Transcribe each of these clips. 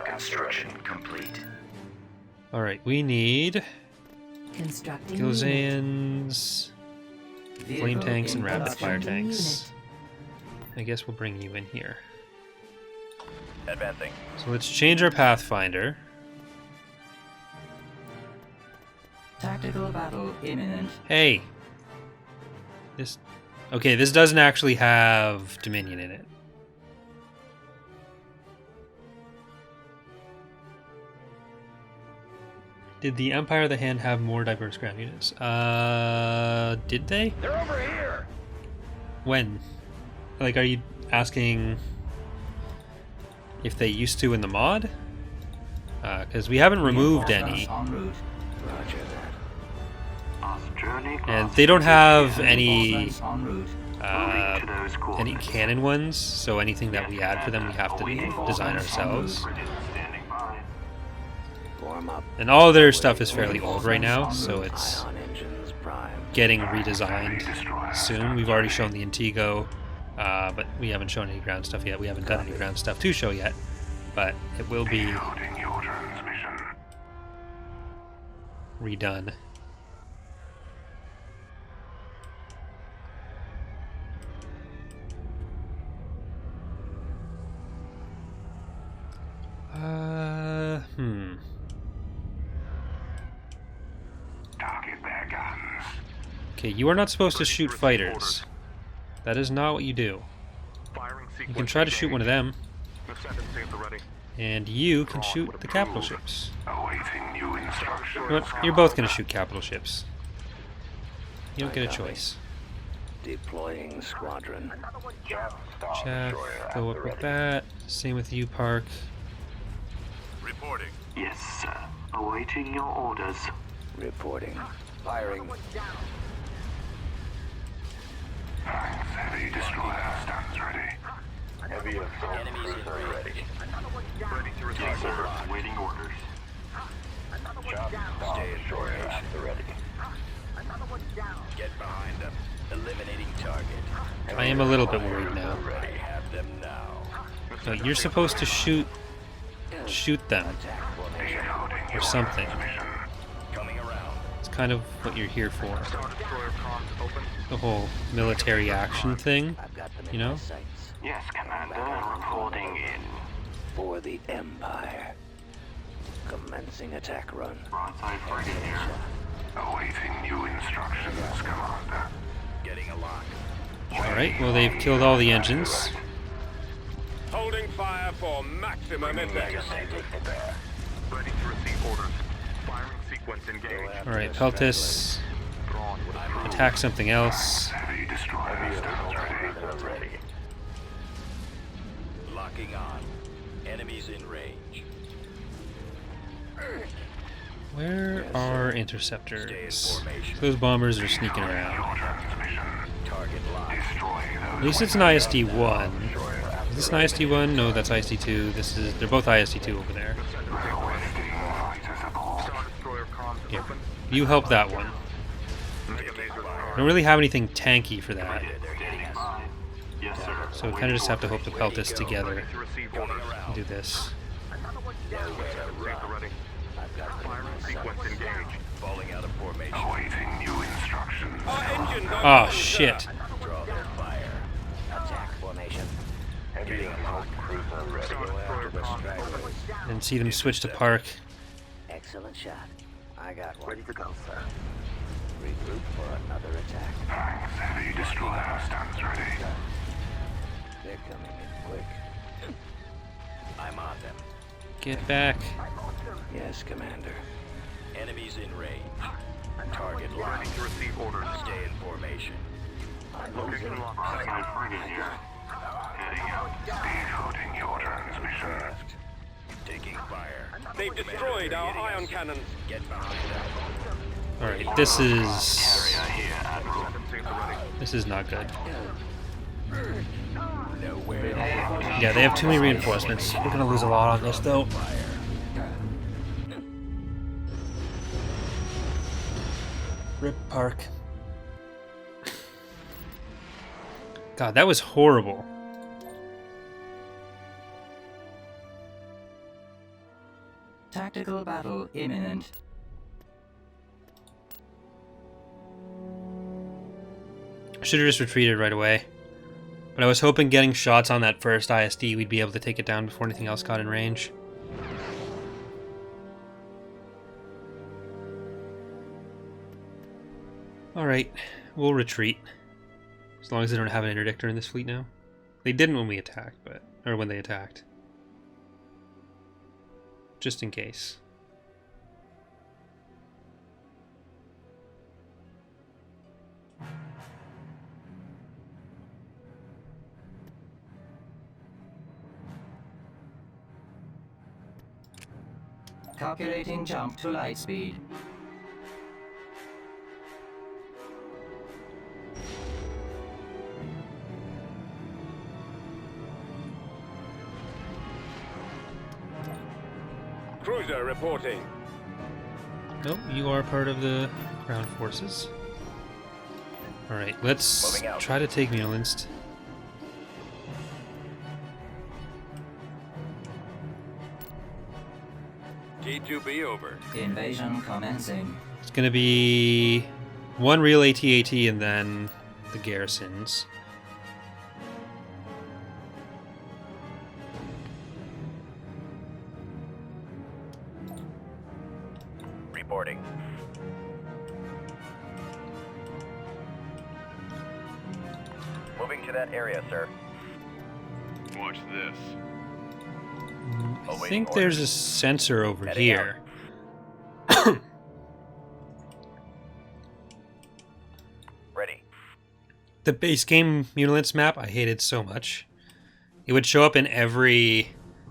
Construction complete. Alright, we need Constructing Gilzans, unit. flame Vehicle tanks, and in rapid fire constructing tanks. I guess we'll bring you in here. Advancing. So let's change our Pathfinder. Tactical battle imminent. Hey! This... Okay, this doesn't actually have Dominion in it. Did the Empire of the Hand have more diverse ground units? Did they? They're over here. When? Like, are you asking if they used to in the mod? Because we haven't removed any. En route. Roger that. And they don't have any En route. any canon ones, so anything that we add for them we have to design ourselves. Warm up. And all their stuff is fairly old right now, so Eye it's on engines prime. getting redesigned soon. We've already shown the Antigo, but we haven't shown any ground stuff yet. We haven't done any ground stuff to show yet, but it will be redone. Okay, you are not supposed to shoot fighters. That is not what you do. You can try to shoot one of them. And you can shoot the capital ships. You know what? You're both going to shoot capital ships. You don't get a choice. Deploying squadron. Chaff, go up with that. Same with you, Park. Reporting. Yes, sir. Awaiting your orders. Reporting. Firing. Heavy destroyer stands ready. Heavy assault cruiser ready. Ready to receive. Yes, sir. Waiting orders. Stay in formation. Ready. Get behind them. Eliminating target. I am a little bit worried now. Ready. Have them now. No, you're supposed to shoot them Attack formation. or something. Coming around. It's kind of what you're here for. The whole military action thing, I've got them in you know? my sights. Yes, Commander. Reporting in. For the Empire. Commencing attack run. Broadside frigate here. Awaiting new instructions, Commander. Getting a lock. Alright, well they've killed all the engines. Holding fire for maximum effect. Ready to receive orders. Firing sequence engaged. Alright, Peltis, attack something else. Heavy destroyer stands ready. Locking on. Enemies in range. Where are interceptors? Those bombers are sneaking around. Target locked. At least it's an ISD-1. Is this an ISD-1? No, that's ISD-2. They're both ISD-2 over there. Here, you help that one. I don't really have anything tanky for that. Yes, sir. So we kind of just have to hope to Peltis together and do this. Sequence engaged. Falling out of formation. Awaiting new instructions. Our engines Oh, are shit. Draw their fire. Attack formation. Heavy assault cruiser ready. Go after the stragglers. And see them switch to Park. Excellent shot. I got one. Ready to go, sir. Regroup for another attack. Thanks. Heavy destroyer stands ready. They're coming in quick. I'm on them. Get back. Yes, Commander. Enemies in range. Target locked. Ready to receive orders. Stay in formation. Location locked. Broadside frigate here. Heading out. Decoding your transmission. Left. Taking fire. They've destroyed our ion cannons. Get behind them. Alright, this is Here, Admiral. this is not good. Nowhere. Yeah, they have too many reinforcements. We're gonna lose a lot on this though. Rip Park. God, that was horrible. Tactical battle imminent. Should have just retreated right away. But I was hoping getting shots on that first ISD we'd be able to take it down before anything else got in range. Alright, we'll retreat. As long as they don't have an interdictor in this fleet now. They didn't when we attacked, but... or when they attacked. Just in case. Calculating jump to light speed. Cruiser reporting. Nope, you are part of the ground forces. Alright, let's Moving out. try to take Mulinst. T2B over. Invasion commencing. It's gonna be one real AT-AT and then the garrisons. Reporting. Moving to that area, sir. Watch this. I Awaiting think there's a orders. sensor over Heading here. Ready. The base game Mulinst map, I hated so much. It would show up in every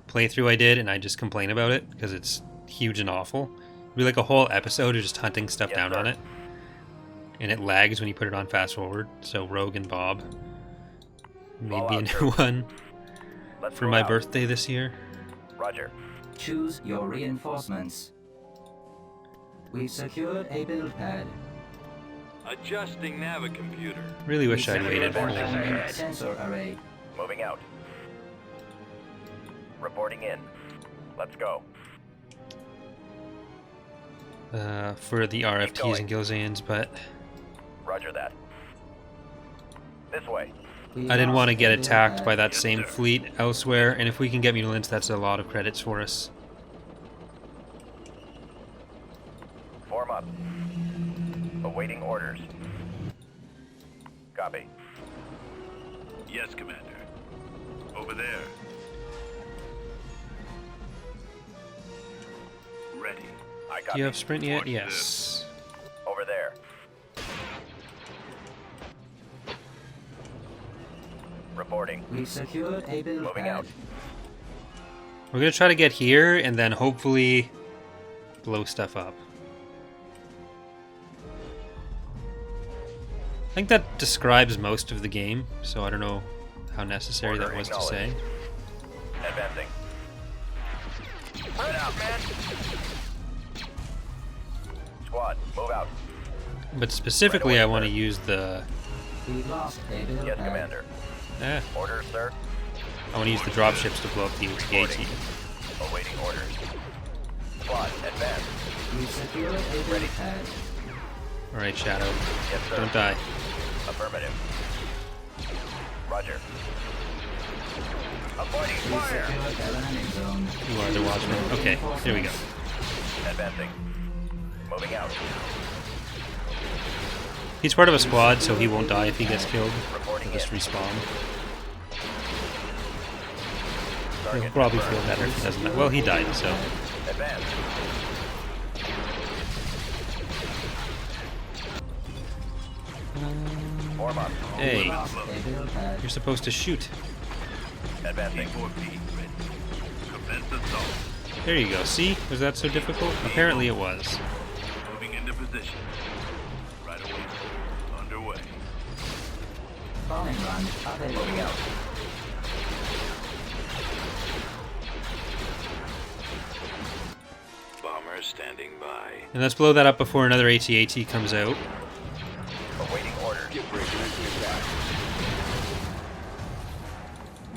playthrough I did, and I just complain about it because it's huge and awful. It'd be like a whole episode of just hunting stuff Yes, down sir. on it. And it lags when you put it on fast forward. So Rogue and Bob made me a Fallout, new sir. one Let's for go my out. birthday this year. Roger. Choose your reinforcements. We've secured a build pad. Adjusting navicomputer. Really wish I'd waited for Forming them. sensor array. Moving out. Reporting in. Let's go. For the RFTs and Gilzans, but Roger that. This way. I didn't want to get attacked by that same fleet elsewhere, and if we can get Mulinst, that's a lot of credits for us. Form up. Awaiting orders. Copy. Yes, Commander. Over there. Ready. I copy. Do you have sprint yet? Watch Yes. Over there. Reporting. We've secured a build Moving pad. out. We're gonna try to get here and then hopefully blow stuff up. I think that describes most of the game, so I don't know how necessary Order that was to say. acknowledged. Advancing. Spread out, man. Squad, move out. But specifically, Right away, I want to sir. use the We've lost a build Yes, pad. Commander. Orders, sir. I want to use the dropships to blow up the AT-AT. Awaiting orders. Squad, advance. We've secured a build pad. All right, Shadow, Yes, sir. don't die. Affirmative. Roger. Avoiding We've fire. secured a landing zone. You are the watchman. Okay, here we go. Advancing. Moving out. He's part of a squad, so he won't die if he gets killed. Reporting He'll just in. respawn. He'll Target probably feel confirmed. better if he doesn't die. Well, he died, so... Advance. Form up. Hey, Lost a build pad. you're supposed to shoot. Advancing. T4P ready. Commence assault. There you go. See? Was that so difficult? Apparently it was. Moving into position. Right away. Underway. Bombing run available. Moving out. Bomber standing by. And let's blow that up before another AT-AT comes out. Awaiting orders. Get breaking into attack.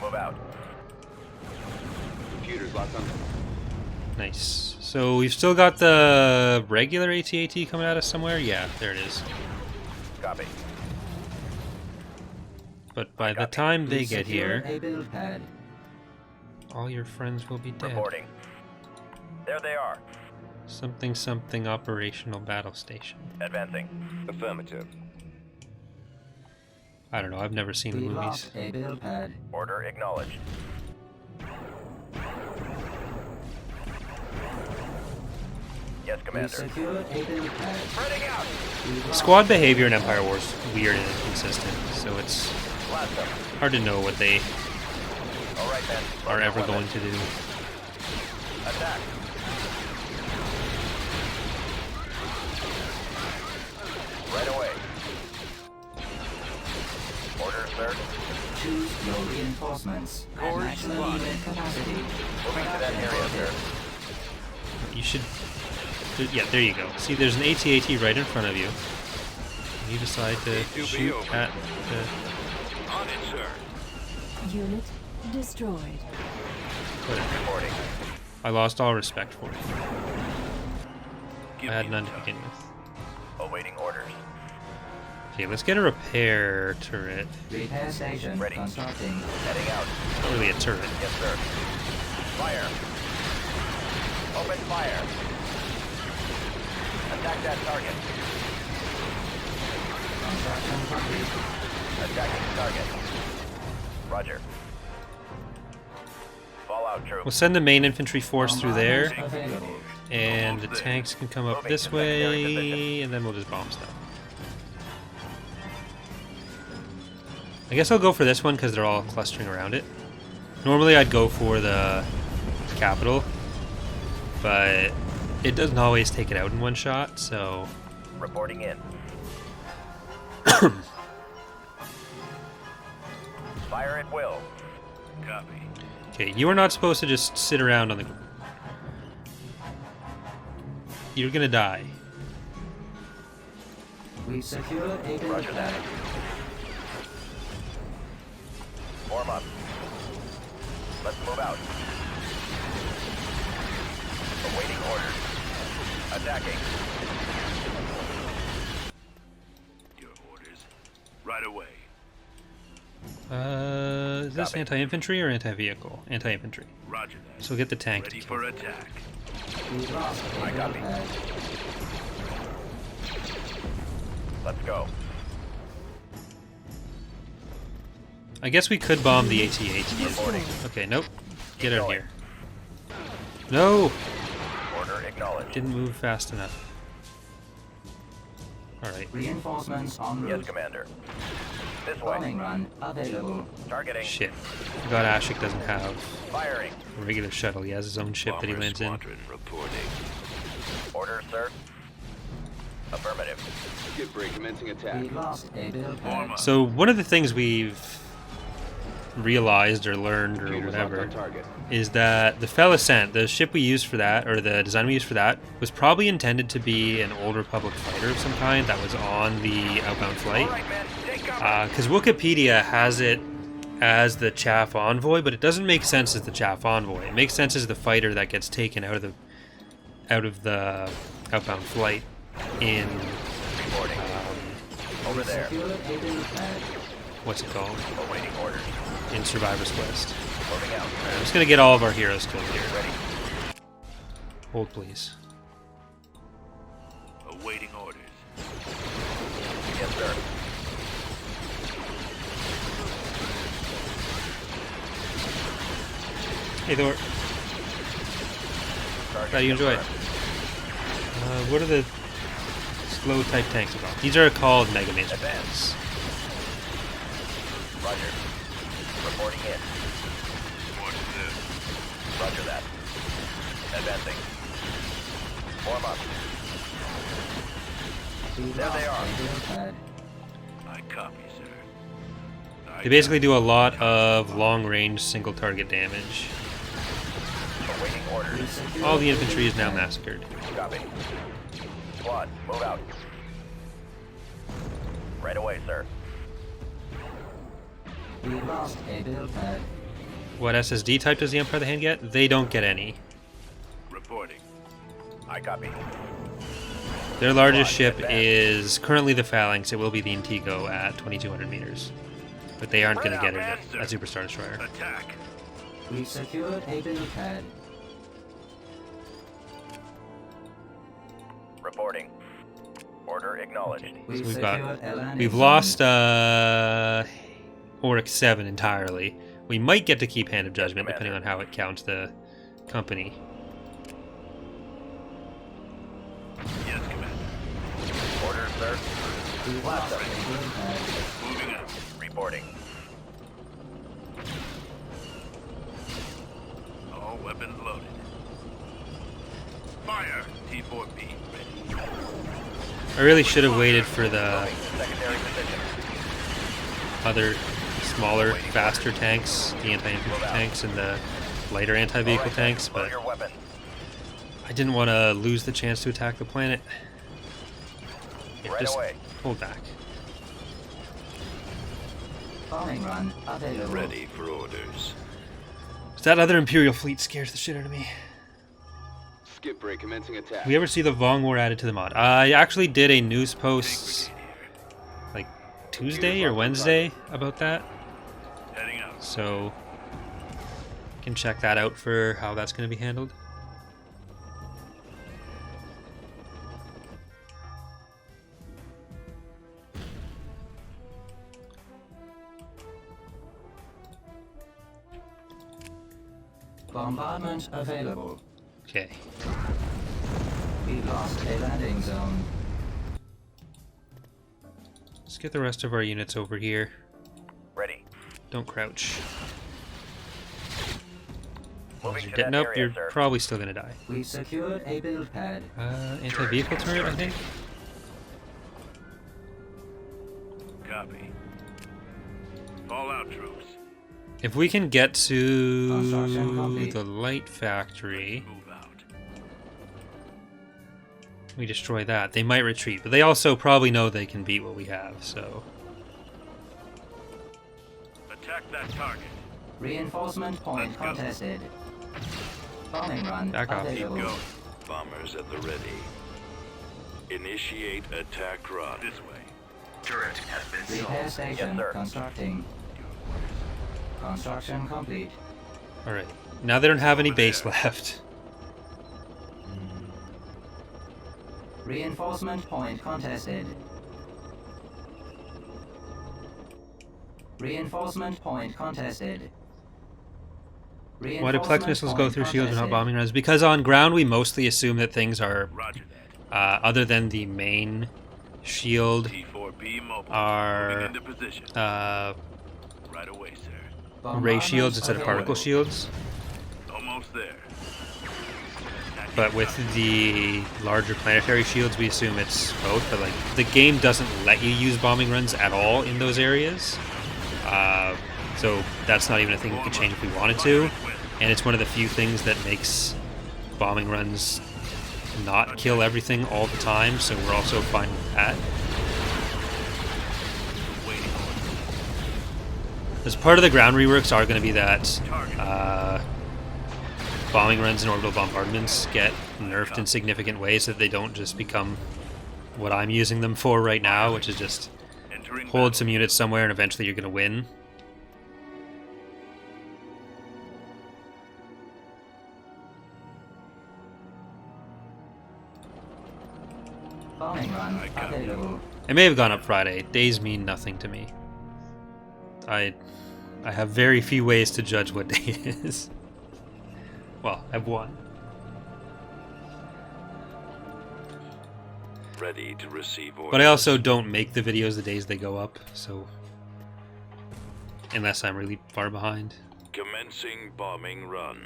Move out. Computers locked on. Nice. So we've still got the regular AT-AT coming at us somewhere? Yeah, there it is. Copy. But by the time they get Secure here, a build pad. all your friends will be dead. Reporting. There they are. Something something operational battle station. Advancing. Affirmative. I don't know, I've never seen the We movies. lost a build pad. Order acknowledged. Yes, We Commander. secured a build pad. Spreading out. We lost Squad behavior in Empire Wars is weird and inconsistent, so it's Blast them. hard to know what they All right, then. are Load ever your going weapons. to do. Attack. Right away. Order, sir. Choose your reinforcements. At maximum unit capacity. Moving to that area, sir. You should... Yeah, there you go. See, there's an AT-AT right in front of you. You decide to B2B shoot over. at the... On it, sir. Unit destroyed. Whatever. Reporting. I lost all respect for it. Give I had me none the to time. begin with. Awaiting orders. Okay, let's get a repair turret. Repair station Ready. constructing. Heading out. Not really a turret. Yes, sir. Fire. Open fire. Attack that target. Construction complete. Attacking target. Roger. Fallout troops. We'll send the main infantry force through there, Bombardment available. and the tanks can come up this way, and then we'll just bomb stuff. I guess I'll go for this one because they're all clustering around it. Normally I'd go for the capital, but it doesn't always take it out in one shot, so... Reporting in. Fire at will. Copy. Okay, you are not supposed to just sit around on the... You're gonna die. We secured a build Roger that. pad. Form up. Let's move out. Awaiting orders. Attacking. Your orders. Right away. Is this Copy. anti-infantry or anti-vehicle? Anti-infantry. Roger that. So get the tank to Ready kill. for attack. We lost a I build copy. pad. Let's go. I guess we could bomb the AT-AT. Reporting. Okay, nope. Get out of here. No! Order acknowledged. Didn't move fast enough. Alright. Reinforcements en Yes, route. Commander. This Bombing way. run available. Targeting. Shit. Forgot Ashik doesn't have Firing. a regular shuttle. He has his own ship that he Bomber lands in. squadron reporting. Order, sir. Affirmative. Skip break commencing attack. We lost a build Form pad. up. So one of the things we've realized or learned or Computers locked whatever on target. is that the Felicent, the ship we used for that, or the design we used for that, was probably intended to be an old Republic fighter of some kind that was on the outbound flight. All right, men. Take cover. Because Wikipedia has it as the Chaff Envoy, but it doesn't make sense as the Chaff Envoy. It makes sense as the fighter that gets taken out of the outbound flight in Reporting. Over there. Secured a build pad. what's it called? Awaiting orders. In Survivor's Quest. Moving out. Alright, I'm just gonna get all of our heroes killed here. Ready. Hold, please. Awaiting orders. Yes, sir. Hey, Thor. Target Glad you enjoyed. confirmed. What are the slow type tanks called? These are called Mega Maze. Advance. Roger. Reporting in. What's this? Roger that. Advancing. Form up. We There lost they are. a build pad. I copy, sir. I They basically do a lot of long-range single target damage. Awaiting We orders. secured All the a infantry build is now pad. massacred. Copy. Squad, move out. Right away, sir. We lost a build pad. What SSD type does the Empire of the Hand get? They don't get any. Reporting. I copy. Their largest ship is currently the Phalanx. It will be the Intigo at 2,200 meters. But they aren't going to get it at a Superstar Destroyer. Attack. We secured a build pad. Reporting. Order acknowledged. We So we've secured got- a landing We've zone. lost Auric 7 entirely. We might get to keep Hand of Judgment, depending on how it counts the company. Yes, Commander. Orders, sir. We lost a build pad. Moving out. Reporting. All weapons loaded. Fire. T4B ready. I really should have waited for the Moving to secondary position. other smaller, faster tanks, the anti-infantry tanks and the lighter anti-vehicle All right, tanks, load but your weapons. I didn't want to lose the chance to attack the planet. Yeah, Right just away. hold back. Bombing run available. Ready for orders. That other Imperial fleet scares the shit out of me. Skip break commencing attack. We ever see the Vong War added to the mod? I actually did a news post like Tuesday or Wednesday about that, Heading out. so you can check that out for how that's going to be handled. Bombardment available. Okay. We lost a landing zone. Let's get the rest of our units over here. Ready. Don't crouch. Moving You're to getting that up, area, you're sir. probably still going to die. We secured a build pad. Anti-vehicle turret, I think? Copy. Fall out, troops. If we can get Construction to complete. the light factory, Move out. we destroy that. They might retreat, but they also probably know they can beat what we have, so... Attack that target. Reinforcement point Let's go. contested. Bombing run Back off. Keep available. going. Bombers at the ready. Initiate attack run. This way. Turret has been Repair station sir. constructing. Construction complete. Alright. Now they don't have any base left. Reinforcement point contested. Reinforcement point contested. Why do Plex Reinforcement missiles go point through shields and not contested. bombing runs? Because on ground we mostly assume that things are, Roger that. other than the main shield, T4B mobile. Are, Moving into position. right away, sir. ray Bombardment shields instead of particle available. shields. Almost there. But with the larger planetary shields, we assume it's both. But like, the game doesn't let you use bombing runs at all in those areas, so that's not even a thing we could change if we wanted to. And it's one of the few things that makes bombing runs not kill everything all the time. So we're also fine with that. Waiting order. As part of the ground reworks are going to be that bombing runs and orbital bombardments get nerfed in significant ways so that they don't just become what I'm using them for right now, which is just Entering hold battle. some units somewhere and eventually you're going to win. Bombing run available. It may have gone up Friday. Days mean nothing to me. I have very few ways to judge what day it is. Well, I have one. Ready to receive orders. But I also don't make the videos the days they go up, so... Unless I'm really far behind. Commencing bombing run.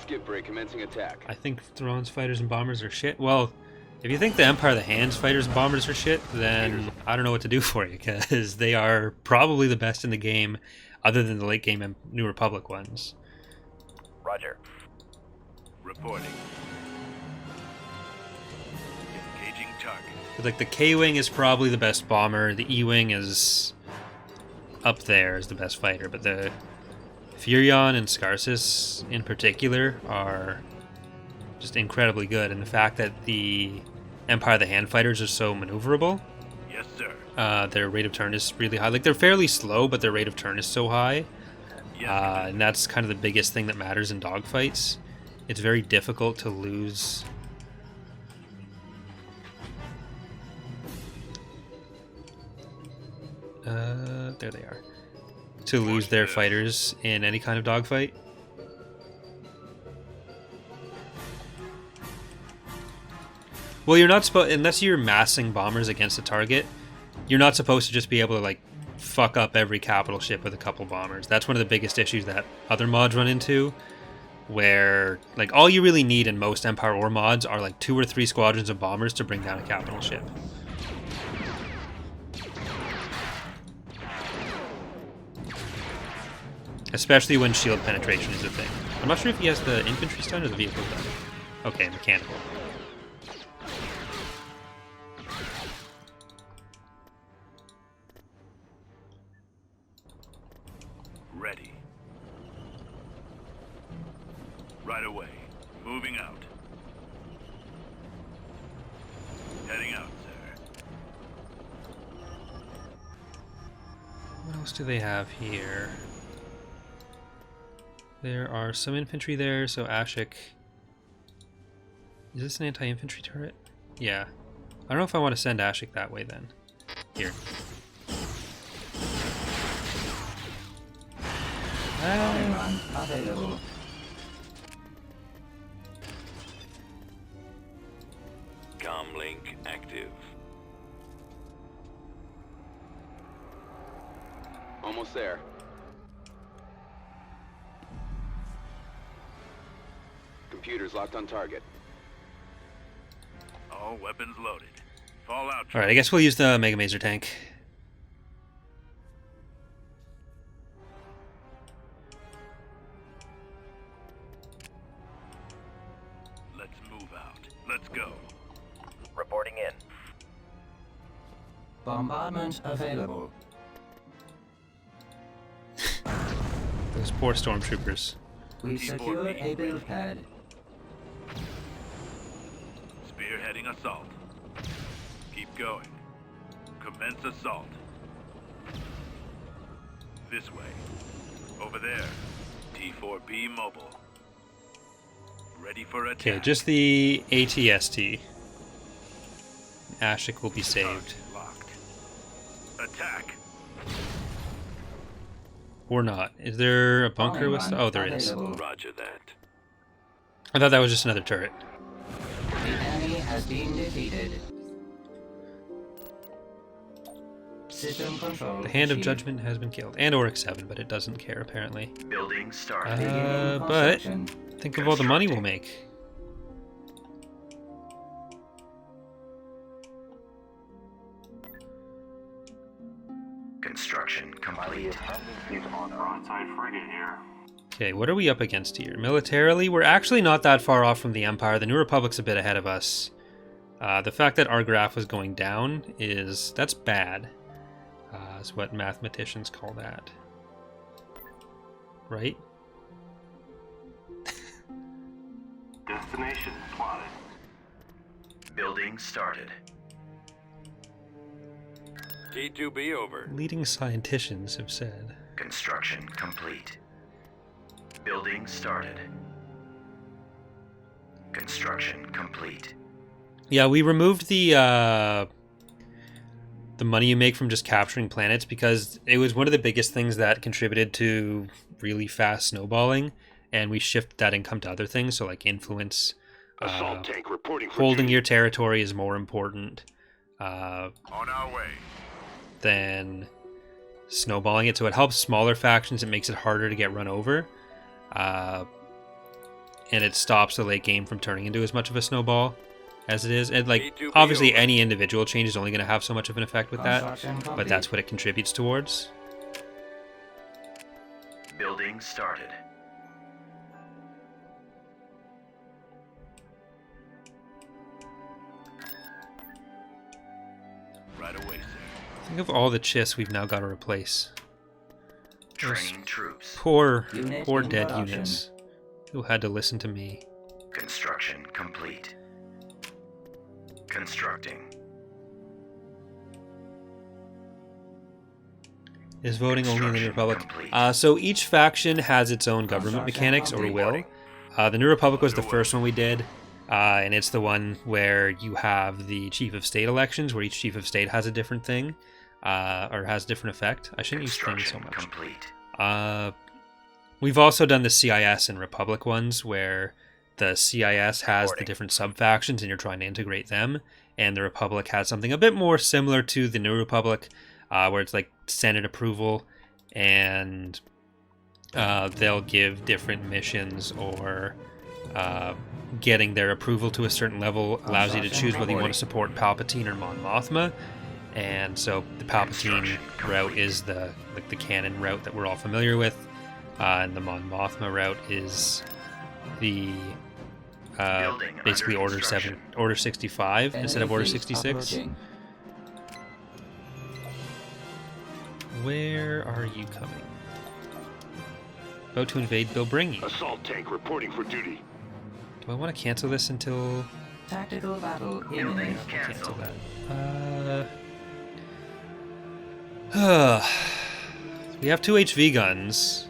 Skip break commencing attack. I think Thrawn's fighters and bombers are shit. Well, if you think the Empire of the Hand's fighters and bombers are shit, then I don't know what to do for you, because they are probably the best in the game, other than the late game New Republic ones. Roger. Reporting. Engaging target. But, like, the K-Wing is probably the best bomber, the E-Wing is up there as the best fighter, but the Furion and Scarsis in particular are just incredibly good, and the fact that the Empire of the Hand Fighters are so maneuverable, Yes, sir. their rate of turn is really high. Like, they're fairly slow, but their rate of turn is so high, Yes, and that's kind of the biggest thing that matters in dogfights. It's very difficult to lose. There they are. To lose their fighters in any kind of dogfight. Well, you're not supposed, unless you're massing bombers against a target, you're not supposed to just be able to like fuck up every capital ship with a couple bombers. That's one of the biggest issues that other mods run into, where like all you really need in most Empire War mods are like 2 or 3 squadrons of bombers to bring down a capital ship. Especially when shield penetration is a thing. I'm not sure if he has the infantry stun or the vehicle stun. Okay, mechanical. ready. Right away. Moving out. Heading out, sir. What else do they have here? There are some infantry there, so Ashik... Is this an anti-infantry turret? Yeah. I don't know if I want to send Ashik that way then. Here. Run available. Comlink active. Almost there. Computer's locked on target. All weapons loaded. Fallout. Alright, I guess we'll use the Mega Mazer tank. Let's move out. Let's go. Reporting in. Bombardment available. Those poor stormtroopers. We've secured a build pad. Spearheading assault. Keep going. Commence assault. This way. Over there. T4B mobile. Ready for attack. Okay, just the ATST. Ashik will be saved. Target locked. Attack. Or not. Is there a bunker with... Oh, there is. Roger that. I thought that was just another turret. The enemy has been defeated. System control. The Hand of achieved. Judgment has been killed. And Oryx 7, but it doesn't care, apparently. Building started. Beginning But... construction. Think of all the money we'll make. Construction complete. He's on broadside frigate here. Okay, what are we up against here? Militarily, we're actually not that far off from the Empire. The New Republic's a bit ahead of us. The fact that our graph was going down that's bad. Is what mathematicians call that. Right? Destination plotted. Building started. T2B over. Leading scientists have said. Construction complete. Building started. Construction complete. Yeah, we removed the money you make from just capturing planets because it was one of the biggest things that contributed to really fast snowballing, and we shifted that income to other things, so like influence. Assault tank reporting for Holding duty. your territory is more important On our way. than snowballing it, so it helps smaller factions. It makes it harder to get run over, and it stops the late game from turning into as much of a snowball as it is. And like T2B obviously over. any individual change is only going to have so much of an effect with that, Construction but complete. that's what it contributes towards. Building started. Right away, sir. Think of all the chiss we've now got to replace. Train troops. Poor Unit in dead production. units who had to listen to me. Construction complete. Constructing. Is voting only in the New Construction Republic? complete. So each faction has its own government mechanics, or will. The New Republic was the first one we did, and it's the one where you have the Chief of State elections, where each Chief of State has a different thing, or has a different effect. I shouldn't use things so much. Complete. We've also done the CIS and Republic ones, where the CIS has the different sub-factions and you're trying to integrate them, and the Republic has something a bit more similar to the New Republic, where it's like Senate approval, and they'll give different missions, or getting their approval to a certain level allows you to choose whether you want to support Palpatine or Mon Mothma. And so the Palpatine route is the canon route that we're all familiar with, and the Mon Mothma route is the basically Order 65 instead of Order 66. Approaching. Where are you coming? About to invade Bilbringi. Assault tank reporting for duty. Do I want to cancel this until Tactical battle imminent. cancel that? We have 2 HV guns.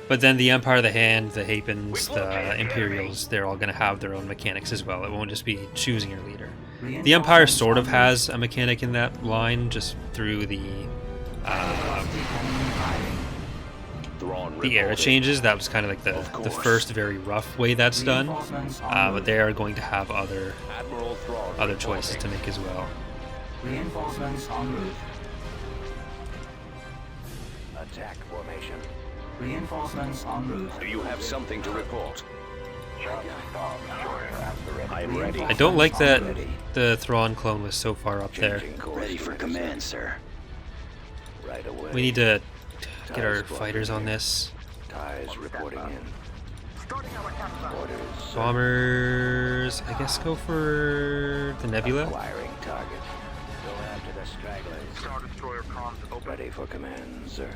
But then the Empire of the Hand, the Hapens, the Imperials, they're all going to have their own mechanics as well. It won't just be choosing your leader. The Empire sort of has a mechanic in that line, just through the era changes. That was kind of like the first very rough way that's done. But they are going to have other choices to make as well. Reinforcements en route. Attack formation. Reinforcements en route. Do you have something to report? I am ready. I don't like that the Thrawn clone was so far up there. Ready for command, sir. Right away. We need to get our fighters on this. Ties reporting in. Orders. Bombers, I guess go for the Nebula. Acquiring target. Go after the stragglers. Star Destroyer comms open. Ready for command, sir.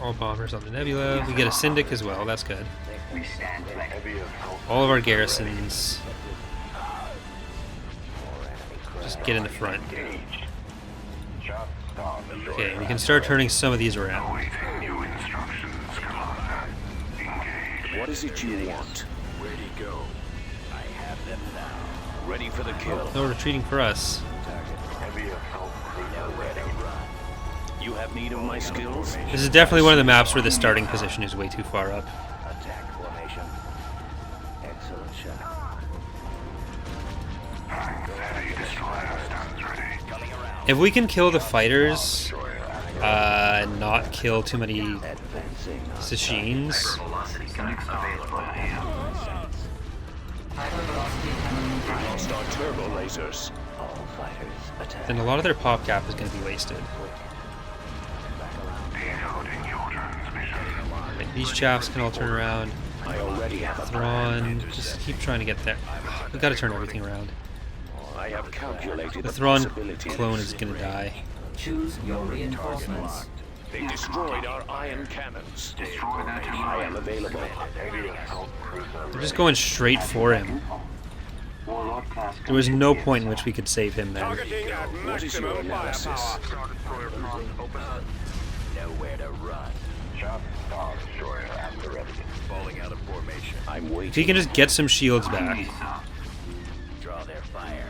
All bombers on the Nebula. We get a Syndic as well, that's good. We stand heavy assault. All of our garrisons. Just get in the front. Okay, we can start turning some of these around. Awaiting new instructions, Commander. Engage. What is it you want? Where'd he go? I have them now. Ready for the kill. No retreating for us. Heavy assault cruiser Nowhere to run. You have need of my skills? This is definitely one of the maps where the starting position is way too far up. Attack formation. Excellent shot. Heavy destroyer stands ready. Coming around. If we can kill the fighters, and not kill too many Advancing. Sashins, Lost our turbo lasers. All fighters attack. then a lot of their pop cap is going to be wasted. Decoding your transmission. Like, these chaps can all turn around. I already have a Thrawn, just keep trying to get there. We got to turn everything around. I have calculated The the Thrawn possibility. clone is going to die. Choose your reinforcements. They destroyed our iron cannons. Destroy that I am available. Heavy assault cruiser They're just going straight for him. There was no point in which we could save him there. Targeting at What is your maximum analysis? firepower. Star Destroyer comms open. Nowhere to run. Star Destroyer at the ready. Falling out of formation. I'm waiting. If he can just get some shields back. Draw their fire.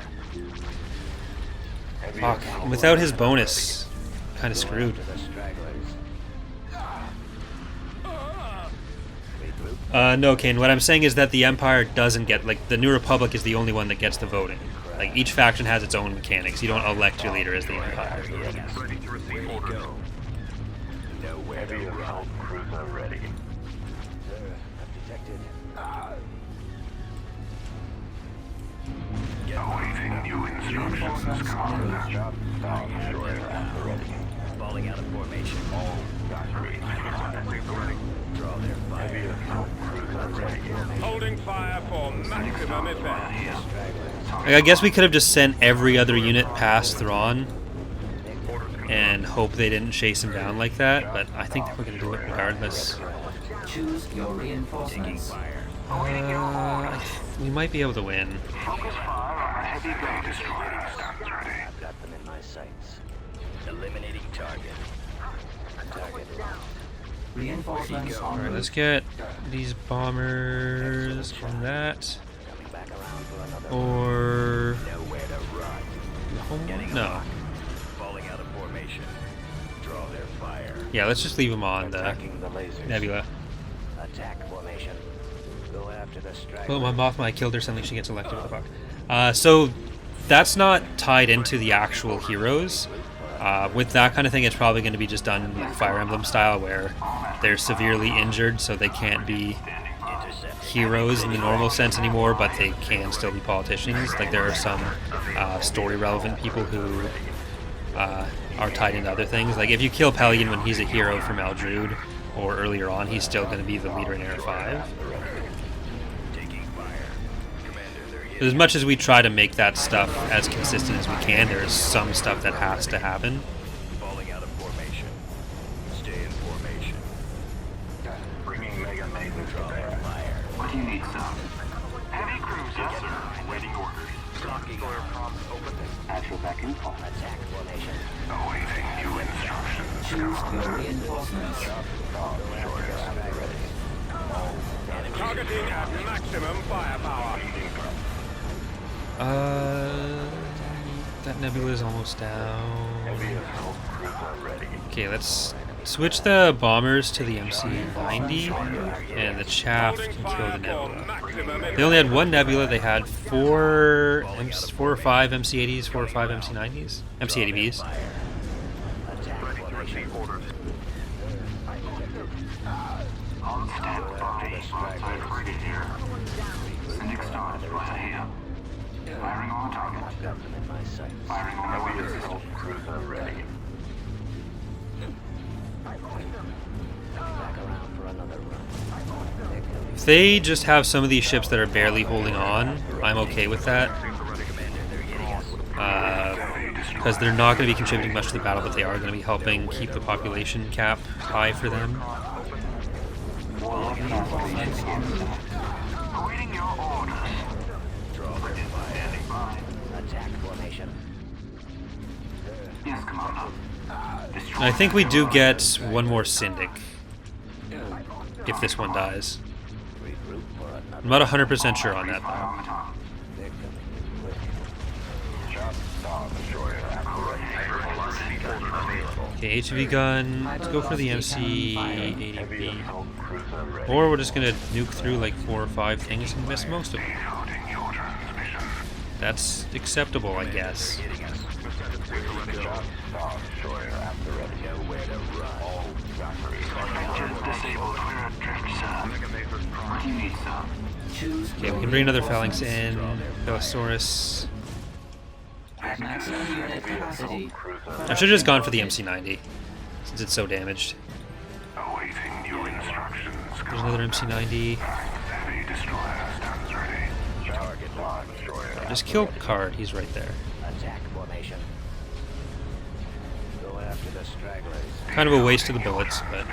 Heavy Fuck. And without his bonus, kind of screwed. The stragglers. No, Kane, what I'm saying is that the Empire doesn't get, like, the New Republic is the only one that gets the voting. Like, each faction has its own mechanics. You don't elect your leader as the Empire. ready to receive orders. Nowhere to Heavy run. assault cruiser ready. Sir, I've detected. Awaiting new instructions, Commander. Star Destroyer at the ready. Falling out of formation. Draw their fire. Holding fire for maximum effect. I guess we could have just sent every other unit past Thrawn and hope they didn't chase him down like that, but I think we're going to do it regardless. Choose your reinforcements. We might be able to win. Focus fire on a heavy gun destroyer. Stands ready. I've got them in my sights. Eliminating target. Target locked. Reinforcements en Alright, route. let's get these bombers from that. Coming back around for another. Or... Nowhere to run. Getting no. locked. Falling out of formation. Draw their fire. Yeah, let's just leave them on the Attacking the lasers. Nebula. Attack formation. Go after the strike. Well, my Mothma, I killed her, suddenly she gets elected. What the fuck? So, that's not tied into the actual heroes. With that kind of thing, it's probably going to be just done like Fire Emblem style, where they're severely injured, so they can't be heroes in the normal sense anymore, but they can still be politicians. Like, there are some story-relevant people who are tied into other things. Like, if you kill Pelion when he's a hero from Aldrude, or earlier on, he's still going to be the leader in Era 5. As much as we try to make that stuff as consistent as we can, there's some stuff that has to happen. Falling out of formation. Stay in formation. Bringing Mega Maven Draw their fire. What do you need, sir? Heavy cruiser, yes, sir. Waiting orders. Blocking destroyer comms open. Actual back info. Attack formation. awaiting new instructions. Choose your reinforcements. Targeting at maximum firepower. That nebula is almost down. Okay, let's switch the bombers to the MC-90, and the chaff can kill the nebula. They only had one nebula. They had four or five MC-80s, 4 or 5 MC-90s, MC-80Bs. On standby. Outside frigate here. Sending stars right here. Firing on target. Firing on orders. Cruiser ready. If they just have some of these ships that are barely holding on, I'm okay with that. Because they're not going to be contributing much to the battle, but they are going to be helping keep the population cap high for them. Awaiting your orders. Standing by. Attack formation. Yes, Commander. I think we do get one more Syndic if this one dies. I'm not 100% sure on that though. Okay, HV gun. Let's go for the MC-80B. Or we're just gonna nuke through like 4 or 5 things and miss most of them. That's acceptable, I guess. What do you need, sir? Choose Okay, we can bring another Phalanx in. Belosaurus. maximum unit capacity. I should have just gone for the MC-90 since it's so damaged. Awaiting new instructions. There's another MC-90. Heavy destroyer stands ready. Target launch destroyer. Just kill Card, he's right there. Attack formation. Go after the stragglers. Kind of a waste of the bullets, but...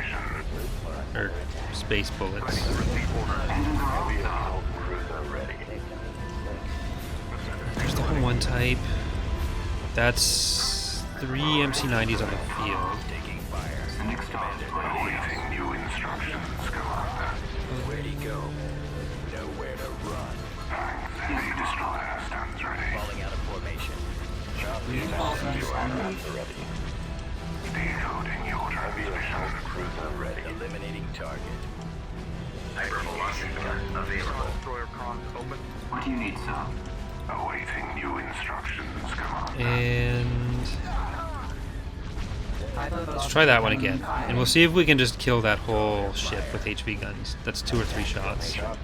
Or space bullets. There's the whole one type. That's 3 MC-90s on the field. Taking fire. Awaiting new instructions. Commander. Where'd he go? Nowhere to run. Heavy destroyer stands ready. Falling out of formation. Reinforcements en route. Decoding your transmission. Cruiser ready. Eliminating target. Hypervelocity gun available. What do you need, sir? Awaiting new instructions. Commander. And... let's try that one again. And we'll see if we can just kill that whole ship with HV guns. That's 2 or 3 shots. Regroup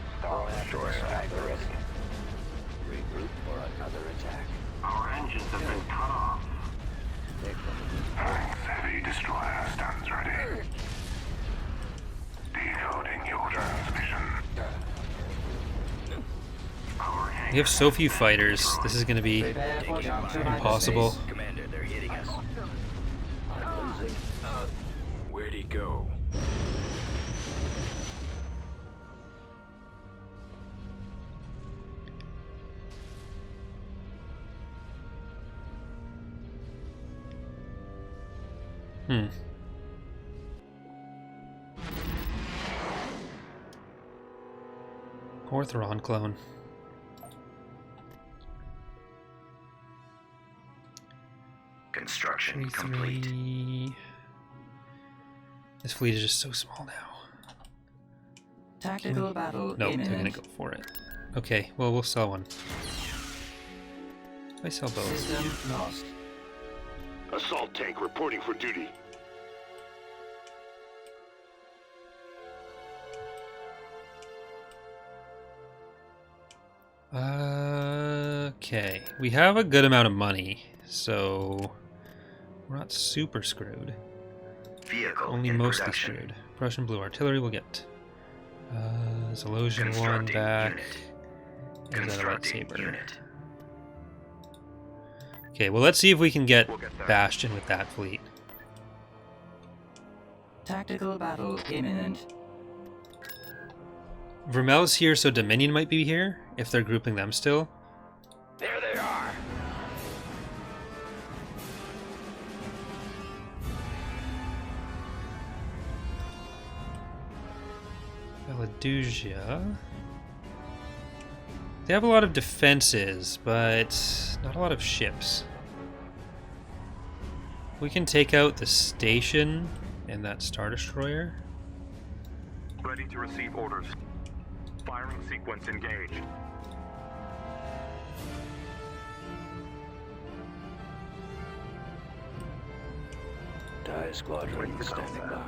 for another attack. Our engines have been cut off. Heavy destroyer stands ready. Decoding your transmission. We have so few fighters. This is going to be Prepare for jump to impossible. hyperspace. Commander, they're hitting us. I'm losing. Where'd he go? Or Thrawn clone. Construction complete. 23. This fleet is just so small now. Tactical battle No, they're gonna imminent. go for it. Okay, well, we'll sell one. I sell both. System lost. Assault tank reporting for duty. Okay, we have a good amount of money, so we're not super screwed. Vehicle Only in mostly production. screwed. Prussian Blue Artillery will get Zalosian 1 Constructing back. unit. Is that a Constructing lightsaber? unit. Okay, well, let's see if we can get Bastion with that fleet. Tactical battle imminent. Vermel's here, so Dominion might be here, if they're grouping them still. There they are. Valadusia. They have a lot of defenses, but not a lot of ships. We can take out the station and that Star Destroyer. Ready to receive orders. Firing sequence engaged. TIE squadron standing by.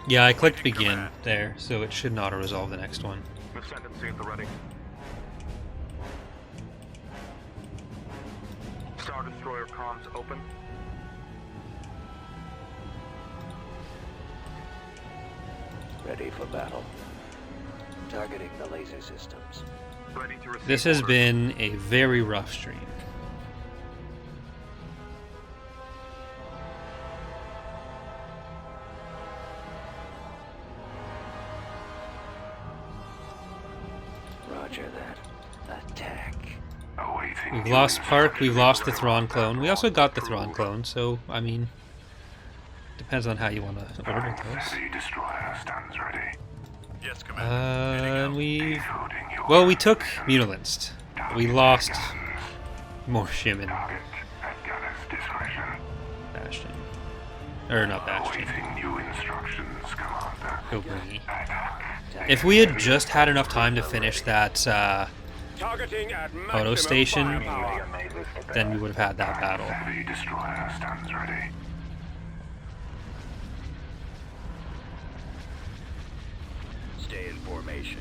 Yeah, I clicked begin there, so it should auto-resolve the next one. Ascendancy at the ready. Star Destroyer comms open. Ready for battle. Targeting the laser systems. Ready to receive This has orders. been a very rough stream. Roger that. Attack. Awaiting We've new lost Park, we've instructions. lost the Thrawn clone. We also got the Thrawn clone, so, I mean, depends on how you want to order those. Heavy destroyer stands ready. Yes, And we... Decoding your Well, we took transmission. Mutilanced. We lost more Shimon. Target at gunner's discretion. Bastion. Or not Bastion. Awaiting new instructions, Commander. Bilbringi. Attack. If we had just had enough time to finish that Targeting at auto maximum station, firepower. then we would have had that battle. Heavy destroyer stands ready. Stay in formation.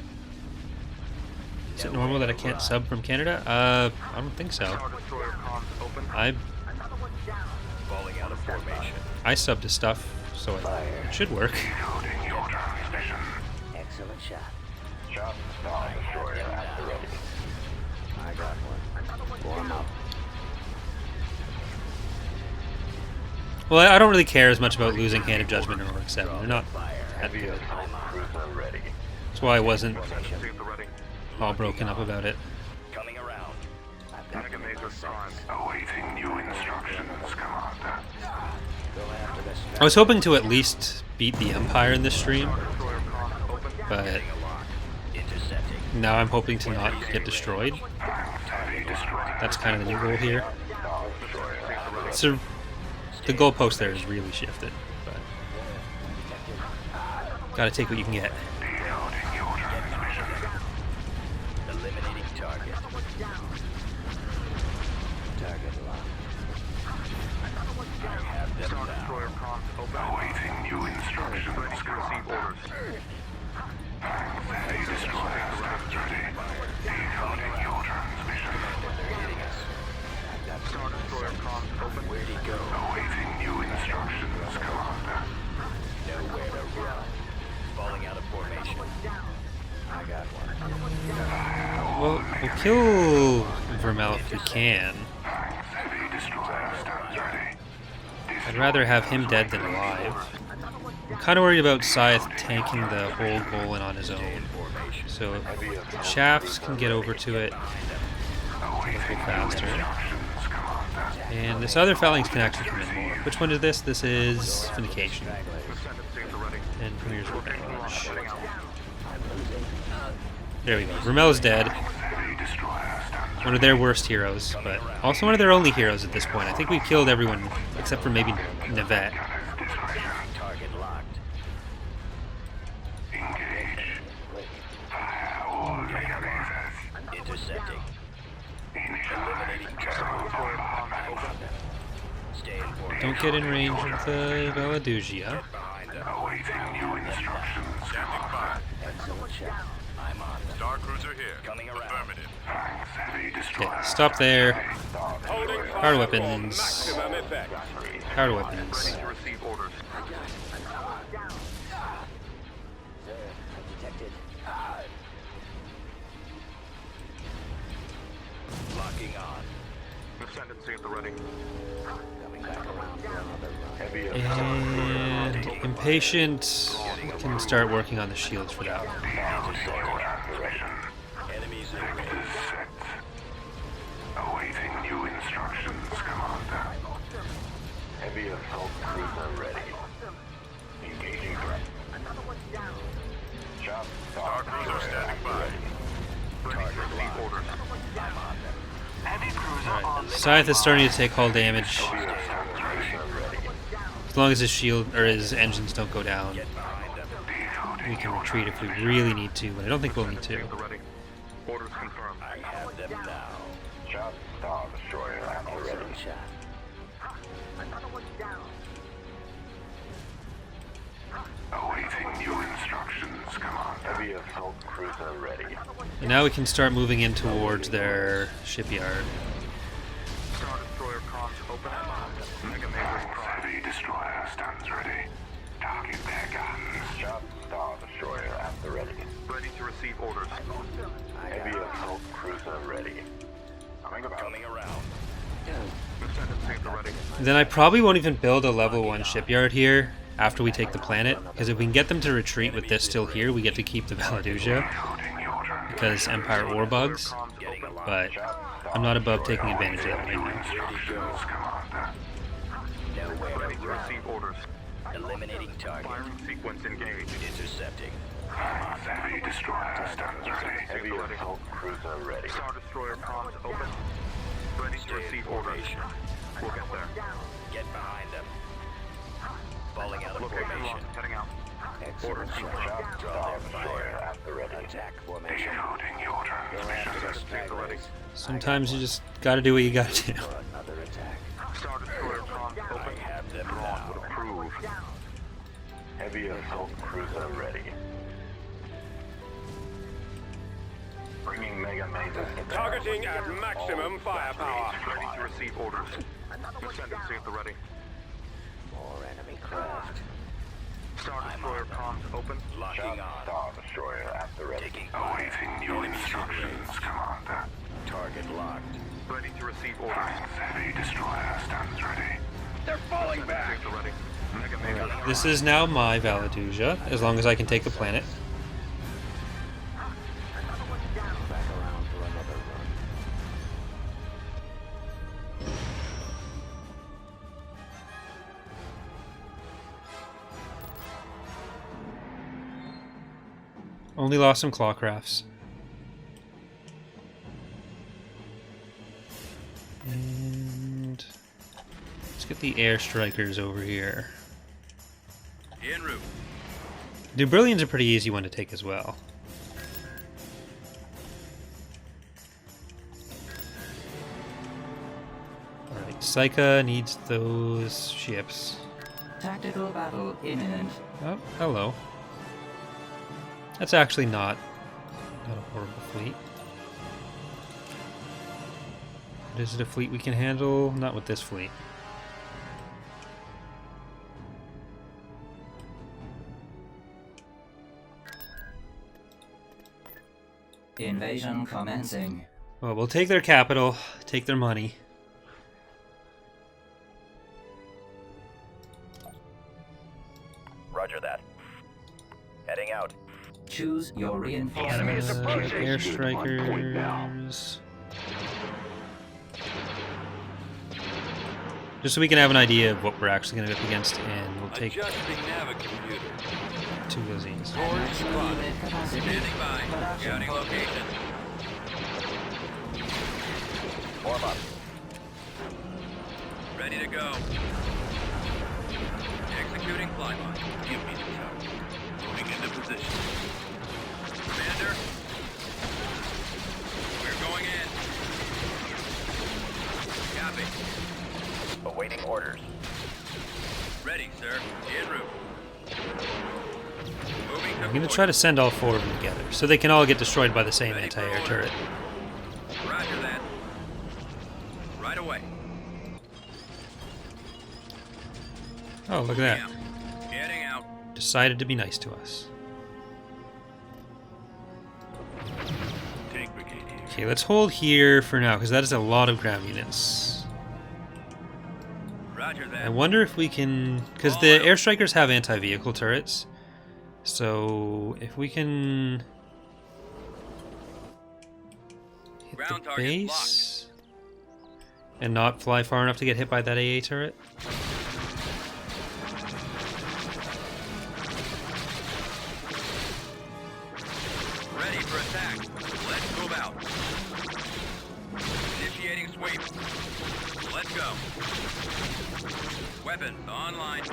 Is it normal that I can't sub from Canada? I don't think so. Star Destroyer comms open. I Falling out of formation. subbed to stuff, so it should work. Decoding your transmission. Excellent shot. Just Star Destroyer at the ready. I got one. Form up. Well, I don't really care as much about losing Hand of Judgment or Orc 7. They're not that Heavy good. assault cruiser ready. That's why I wasn't Ascendancy at the ready. all broken up about it. Coming around. I've got Mega Mazer prime. Awaiting new instructions, Commander. go after this. I was hoping to at least beat the Empire in this stream, Destroyer comms open. but Intercepting. now I'm hoping to not get destroyed. Heavy destroyer. That's kind of the new goal here. Star Destroyer at the ready. So the goalpost there is really shifted, but gotta take what you can get. Decoding your transmission. Eliminating target. Target locked. I have them Star now. Destroyer comms open. Awaiting new instructions, Ready to receive Commander. orders. Heavy destroyer stands ready. Decoding your transmission. Star Destroyer comms open. Where'd he go? Awaiting new instructions, Commander. Well, we'll kill Vermel if we can. Heavy destroyer stands ready. I'd rather have him dead than alive. I'm kind of worried about Scythe tanking the whole goal in on his own. So if Shafts can get over to it a little faster. And this other Phalanx can actually come in more. Which one is this? This is Vindication. And Premier's Revenge. There we go. Vermel's dead. One of their worst heroes, but also one of their only heroes at this point. I think we killed everyone except for maybe Navette. Target locked. Engage. Fire all mega lasers. Intercepting. Eliminating Stay in formation. Don't get in range of the Valadugia. awaiting new instructions. Standing by. Excellent shot. I'm on them. Star Cruiser here. Coming around. Affirmative. Thanks, heavy destroyer. Okay, stop there. Holding Power fire weapons. for maximum effect. Power weapons. To receive orders. Detected. Locking on. Ascendancy at the ready. Coming back around for another run. Heavy And Impatient can start working on the shields for that one. Enemies in range. Sectors set. Awaiting new instructions, Commander. Heavy assault cruiser ready. Engaging threat. Shot Star Cruiser standing by. Ready to receive orders. Heavy cruiser Alright, Scythe is starting to take hull damage. As long as his shield or his engines don't go down, we can retreat if we really need to, but I don't think we'll need to. At the ready. Orders confirmed. I have them now. Shot Star Destroyer at the ready. Excellent shot. Awaiting new instructions, Commander. Heavy assault cruiser ready. And now we can start moving in towards their shipyard. Star Destroyer comms open. Mega Majors prime. Heavy destroyer stands ready. Target their guns. Shot Star Destroyer at the ready. Ready to receive orders. Heavy assault cruiser ready. coming around. Ascendancy at the ready. Then I probably won't even build a level 1 shipyard here after we take the planet, because if we can get them to retreat with this still here, we get to keep the Valadugia, because Empire War bugs, but I'm not above taking advantage of that right now. Ready to receive orders. Eliminating target. Firing sequence engaged. Intercepting. Heavy destroyer stands ready. Heavy assault cruiser ready. Star Destroyer comms open. Ready to receive orders. We'll get there. Get behind them. Falling out of Location formation. locked. Heading out. Excellent shot. Draw their fire. at the ready. Attack formation. Decoding your Go after the stragglers. Sometimes you just gotta do what you gotta do. For another attack. Star Destroyer comms I open. have them Thrawn would now. approve. Heavy assault cruiser ready. Bringing mega mazers to bear. Targeting at maximum firepower. Ready to receive orders. Ascendancy at the ready. More enemy craft. Star Destroyer comms open. Locking on. Star Destroyer at the ready. Taking fire. Awaiting new instructions, Commander. Target locked. Ready to receive orders. Heavy destroyer stands ready. They're falling back. At the ready. Mega Majors prime. This is now my Valadugia, as long as I can take the planet. Back around for another run. Only lost some clawcrafts. And let's get the air strikers over here. En route. Dubrillian's a pretty easy one to take as well. Alright, Saika needs those ships. Tactical battle imminent. Oh, hello. That's actually not a horrible fleet. But is it a fleet we can handle? Not with this fleet. Invasion commencing. Well, we'll take their capital, take their money. Roger that. Heading out. Choose your reinforcements. Air strikers. Just so we can have an idea of what we're actually going to go up against, and we'll take Adjusting navigator. 2 of these. Unit capacity. Standing by. Scouting location. Form up. Ready to go. Executing flyby. Give me the tower. Moving into position. Commander. We're going in. Copy. Awaiting orders. Ready, sir. En route. Moving to I'm going to try to send all 4 of them together, so they can all get destroyed by the same anti-air turret. Roger that. Right away. Oh, look at that. Getting out. Decided to be nice to us. Tank brigade here. Okay, let's hold here for now, because that is a lot of ground units. Roger that. I wonder if we can... because the air strikers have anti-vehicle turrets. So, if we can... hit Ground the target base... and not fly far enough to get hit by that AA turret. Ready for attack. Let's move out. Initiating sweep. Let's go. Weapons online.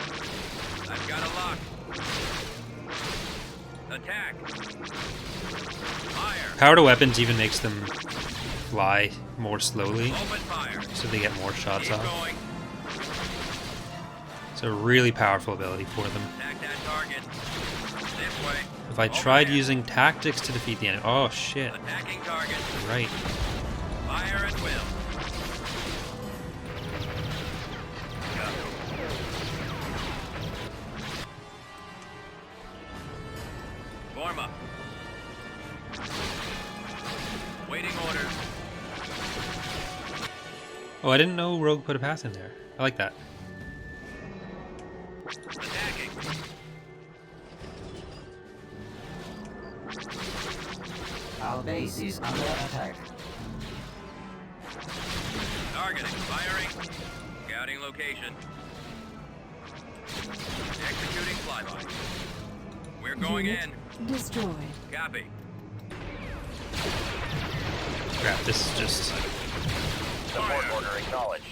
I've got a lock. Attack. Fire. Power to weapons even makes them fly more slowly, Open fire. so they get more shots Keep off. going. It's a really powerful ability for them. Attack that target. This way. If I Over tried there. using tactics to defeat the enemy... oh, shit. Attacking target. Right. Fire at will. Form up. Waiting orders. Oh, I didn't know Rogue put a path in there. I like that. Attacking. Our base is under attack. Targeting. Firing. Scouting location. Executing flyby. We're going Unit in. destroyed. Copy. Crap, this is just... Support order acknowledged.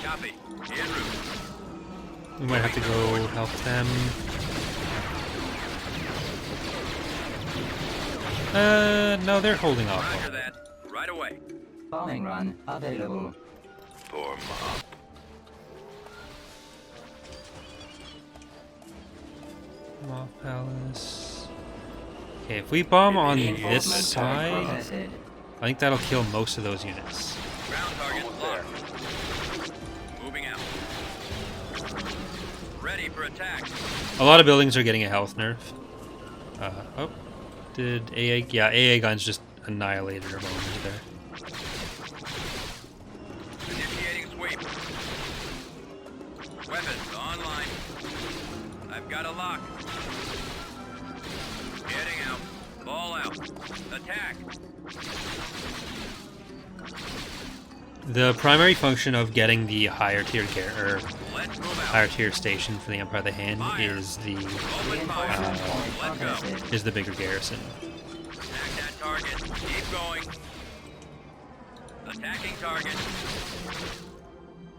Copy. En route. we might have to go help them. No, they're holding off. Roger that. Right away. Bombing run available. Form up. Moth Palace. Okay, if we bomb on this Reinforcement side, protested. I think that'll kill most of those units. Ground target locked. Moving out. Ready for attack. A lot of buildings are getting a health nerf. Oh, did AA? Yeah, AA guns just annihilated our bombers there. Initiating sweep. Weapons online. I've got a lock. Getting out. Ball out. Attack. The primary function of getting the higher tier Let's move out. higher tier station for the Empire of the Hand is the Open fire. Let's go. Protested. the bigger garrison. Attack that target. Keep going. Attacking target.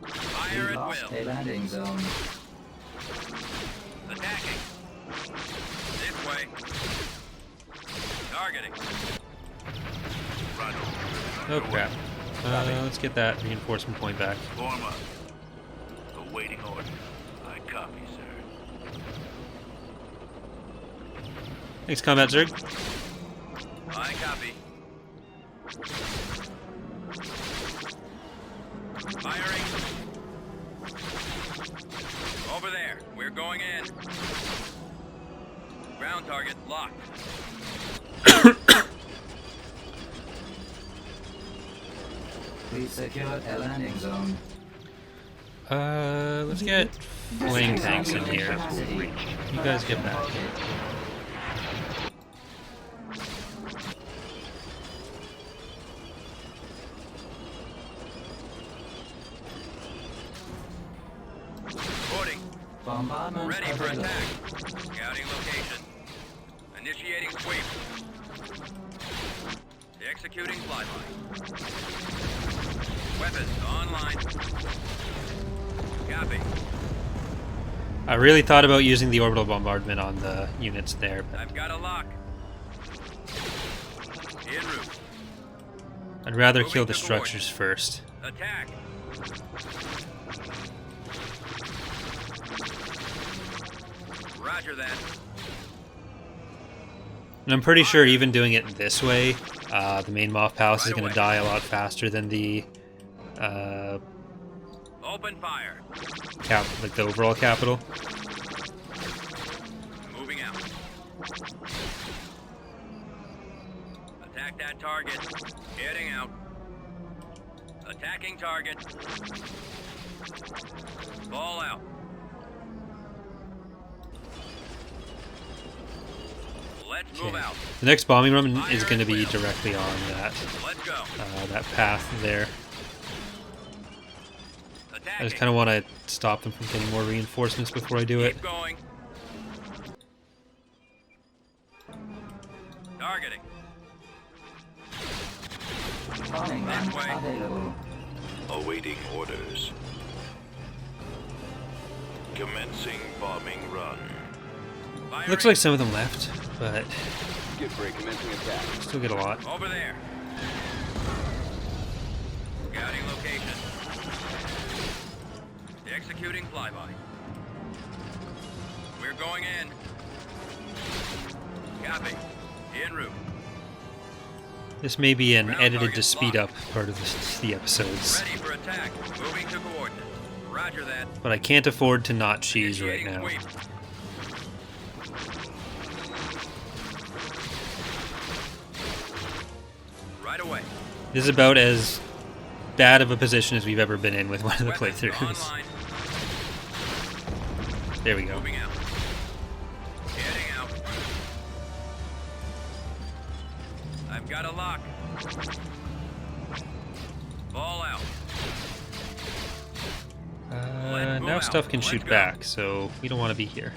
Fire We at lost will. a landing zone. Attacking. This way. Targeting. Oh crap. Let's get that reinforcement point back. Form up. Awaiting order. I copy, sir. Thanks, Combat Zerg. I copy. Firing. Over there. We're going in. Ground target locked. We've secured a landing zone. Let's get flame tanks in here. You guys get back. Reporting. Bombardment Ready for available. attack. Scouting location. Initiating sweep. Executing flyby. Weapons online. Copy. I really thought about using the orbital bombardment on the units there, but I've got a lock. En route. I'd rather Moving kill the to structures first. Attack. Roger that. And I'm pretty sure even doing it this way, the main Moth Palace is going to die a lot faster than the Open fire. like the overall capital. Moving out. Attack that target. Heading out. Attacking target. Ball out. Let's move out. The next bombing run is going to be directly on that Let's go. that path there. I just kind of want to stop them from getting more reinforcements before I do it. Keep going. Targeting. Bombing run This way. available. Awaiting orders. Commencing bombing run. Looks like some of them left, but Skip break commencing attack. still get a lot. Over there. Scouting location. Executing flyby. We're going in. Copy. En route. This may be an Ground edited to target speed up locked. part of the episodes, Ready for attack. Moving to coordinates. Roger that. but I can't afford to not cheese right Initiating now. sweep. Right away. This is about as bad of a position as we've ever been in with one of the Weapons playthroughs. online. There we go. Moving out. Heading out. I've got a lock. Ball out. Let's move Now out. stuff can Let's shoot go. back, so we don't want to be here.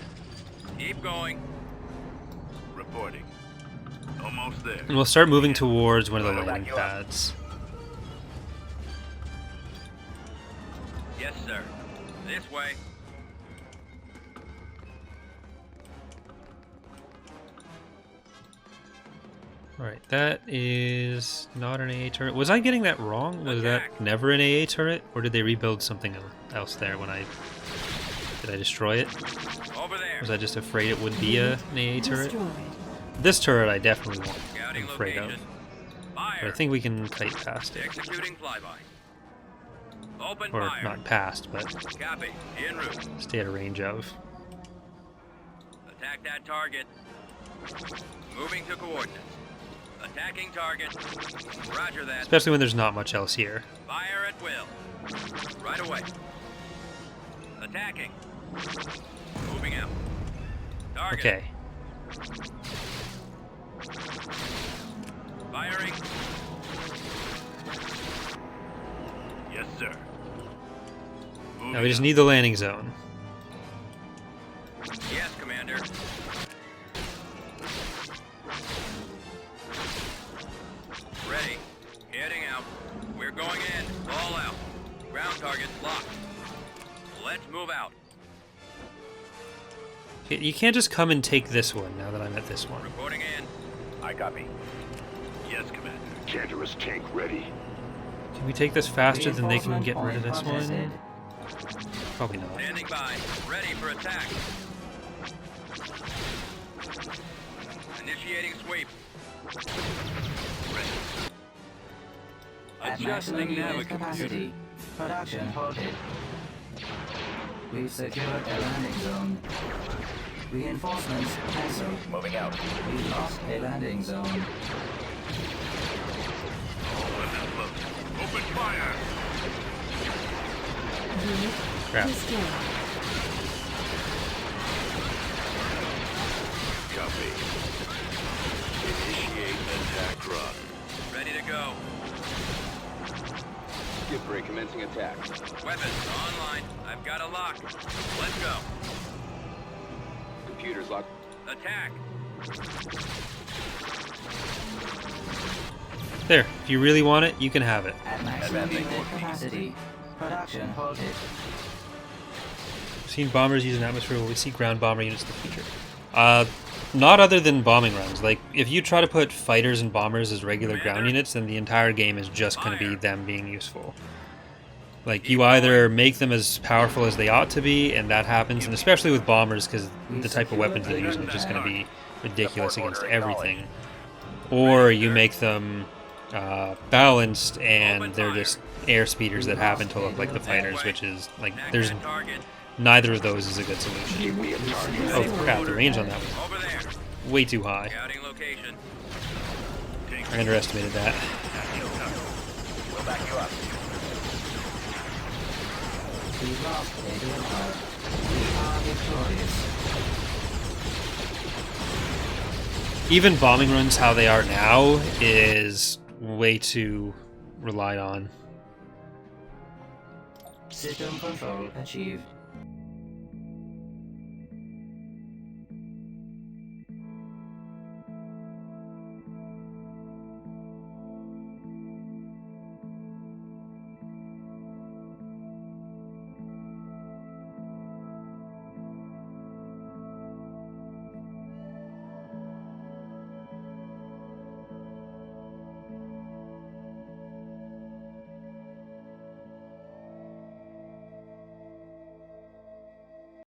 Keep going. Reporting. Almost there. And we'll start moving towards one of the landing pads. Yes, sir. This way. Alright, that is not an AA turret. Was I getting that wrong? Was that never an AA turret? Or did they rebuild something else there when I... Did I destroy it? Over there. Was I just afraid it would be an AA turret? Destroyed. This turret I definitely won't. I'm Scouting afraid of. location. But I Fire. think we can kite past it. Executing flyby. Open Or fire. not past, but Copy. En route. stay at a range of. Attack that target. Moving to coordinates. Attacking target. Roger that. Especially when there's not much else here. Fire at will. Right away. Attacking. Moving out. Target. Okay. Firing. Yes, sir. Now we just need the landing zone. Yes, Commander. Ready. Heading out. We're going in. All out. Ground target locked. Let's move out. You can't just come and take this one now that I'm at this one. Reporting in. I copy. Yes, Commander. Chanter's tank ready. Can we take this faster than they can Reinforcement get rid of point this contested. one? Probably not. Standing by. Ready for attack. Initiating sweep. At maximum unit capacity. Production halted. We've secured a landing zone. Reinforcements cancelled. Moving out. We've lost a landing zone. Open fire. Crap. Destroy. Copy. Initiate attack run. Ready to go. Skip break commencing attack. Weapons online. I've got a lock. Let's go. Computers locked. Attack. There. If you really want it, you can have it. At maximum unit capacity. Production halted. We've seen bombers use an atmosphere. Will we see ground bomber units in the future? Not other than bombing runs. Like, if you try to put fighters and bombers as regular ground units, then the entire game is just going to be them being useful. Like, you either make them as powerful as they ought to be, and that happens, and especially with bombers, because the type of weapons they're using is just going to be ridiculous against everything. Or you make them balanced, and they're just air speeders that happen to look like the fighters, which is, like, there's neither of those is a good solution. Oh crap, the range on that was Over there. way too high. Scouting location. I underestimated that. We'll back you up. We lost Lady Empire. We are victorious. Even bombing runs how they are now is way too relied on. System control achieved.